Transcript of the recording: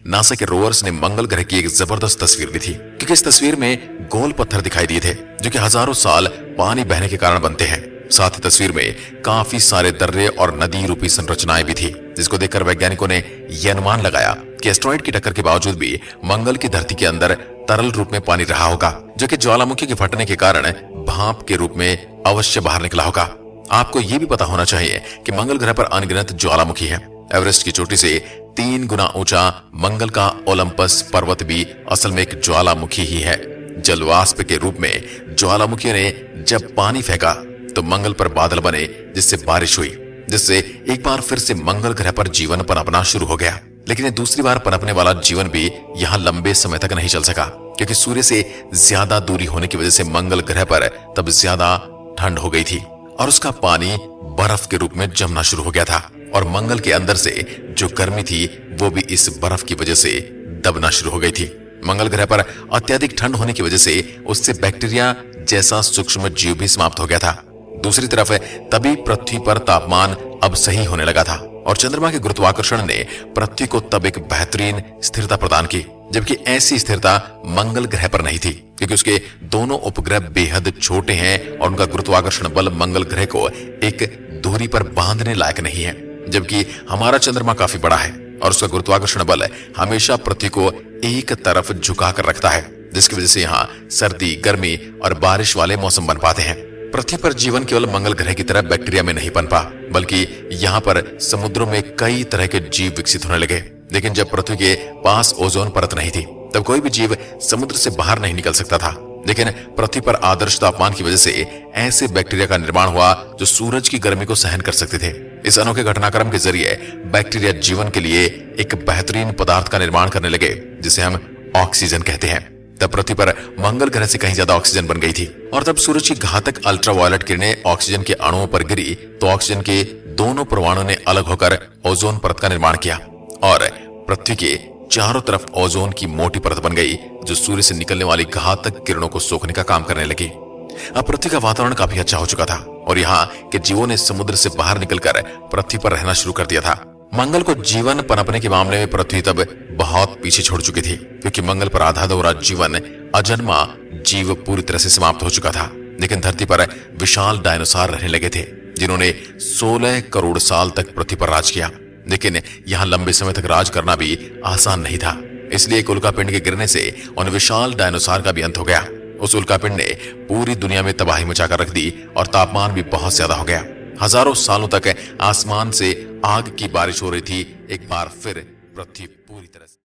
NASA के rovers ने मंगल ग्रह की एक जबरदस्त तस्वीर ली थी, क्योंकि इस तस्वीर में गोल पत्थर दिखाई दिए थे जो कि हजारों साल पानी बहने के कारण बनते हैं। साथ ही तस्वीर में काफी सारे दर्रे और नदी रूपी संरचनाएं भी थी, जिसको देखकर वैज्ञानिकों ने यह अनुमान लगाया कि एस्टेरॉइड की टक्कर के बावजूद भी मंगल की धरती के अंदर तरल रूप में पानी रहा होगा, जो कि ज्वालामुखी के फटने के कारण भाप के रूप में अवश्य बाहर निकला होगा। आपको यह भी पता होना चाहिए कि मंगल ग्रह पर अनगिनत ज्वालामुखी है। एवरेस्ट की चोटी से 3 गुना ऊंचा मंगल का ओलंपस पर्वत भी असल में एक ज्वालामुखी ही है। जलवाष्प के रूप में ज्वालामुखी ने जब पानी फेंका तो मंगल पर बादल बने, जिससे बारिश हुई, जिससे एक बार फिर से मंगल ग्रह पर जीवन पनपना शुरू हो गया। लेकिन ये दूसरी बार पनपने वाला जीवन भी यहाँ लंबे समय तक नहीं चल सका, क्योंकि सूर्य से ज्यादा दूरी होने की वजह से मंगल ग्रह पर तब ज्यादा ठंड हो गई थी और उसका पानी बर्फ के रूप में जमना शुरू हो गया था, और मंगल के अंदर से जो गर्मी थी वो भी इस बर्फ की वजह से दबना शुरू हो गई थी। मंगल ग्रह पर अत्यधिक ठंड होने की वजह से उससे बैक्टीरिया जैसा सूक्ष्म जीव भी समाप्त हो गया था। दूसरी तरफ तभी पृथ्वी पर तापमान अब सही होने लगा था और चंद्रमा के गुरुत्वाकर्षण ने पृथ्वी को तब एक बेहतरीन स्थिरता प्रदान की, जबकि ऐसी स्थिरता मंगल ग्रह पर नहीं थी, क्योंकि उसके दोनों उपग्रह बेहद छोटे हैं और उनका गुरुत्वाकर्षण बल मंगल ग्रह को एक दूरी पर बांधने लायक नहीं है, जबकि हमारा चंद्रमा काफी बड़ा है और उसका गुरुत्वाकर्षण बल हमेशा पृथ्वी को एक तरफ झुका कर रखता है, जिसकी वजह से यहाँ सर्दी, गर्मी और बारिश वाले मौसम बन पाते हैं। पृथ्वी पर जीवन केवल मंगल ग्रह की तरह बैक्टीरिया में नहीं पनपा, बल्कि यहाँ पर समुद्रों में कई तरह के जीव विकसित होने लगे। लेकिन जब पृथ्वी के पास ओजोन परत नहीं थी, तब कोई भी जीव समुद्र से बाहर नहीं निकल सकता था। लेकिन पृथ्वी पर आदर्श तापमान की वजह से ऐसे बैक्टीरिया का निर्माण हुआ जो सूरज की गर्मी को सहन कर सकते थे। इस अनोखे घटनाक्रम के जरिए बैक्टीरिया जीवन के लिए एक बेहतरीन पदार्थ का निर्माण करने लगे, जिसे हम ऑक्सीजन कहते हैं। तब पृथ्वी पर मंगल ग्रह से कहीं ज्यादा ऑक्सीजन बन गई थी, और तब सूरज की घातक अल्ट्रावायलेट किरणें ऑक्सीजन के अणुओं पर गिरी तो ऑक्सीजन के दोनों परमाणुओं ने अलग होकर ओजोन परत का निर्माण किया और पृथ्वी के चारों तरफ ओजोन की मोटी परत बन गई, जो सूर्य से निकलने वाली घातक किरणों को सोखने का काम करने लगी। अब पृथ्वी का वातावरण काफी अच्छा हो चुका था और यहाँ के जीवों ने समुद्र से बाहर निकलकर पृथ्वी पर रहना शुरू कर दिया था। मंगल को जीवन पनपने के मामले में पृथ्वी तब बहुत पीछे छोड़ चुकी थी, क्योंकि मंगल पर आधा अधूरा जीवन, अजन्मा जीव पूरी तरह से समाप्त हो चुका था। लेकिन धरती पर विशाल डायनासोर रहने लगे थे, जिन्होंने 16 करोड़ साल तक पृथ्वी पर राज किया। लेकिन यहाँ लंबे समय तक राज करना भी आसान नहीं था, इसलिए एक उल्कापिंड के गिरने से उन विशाल डायनासोर का भी अंत हो गया। उस उल्कापिंड ने पूरी दुनिया में तबाही मचाकर रख दी और तापमान भी बहुत ज्यादा हो गया। हजारों सालों तक आसमान से आग की बारिश हो रही थी। एक बार फिर पृथ्वी पूरी तरह से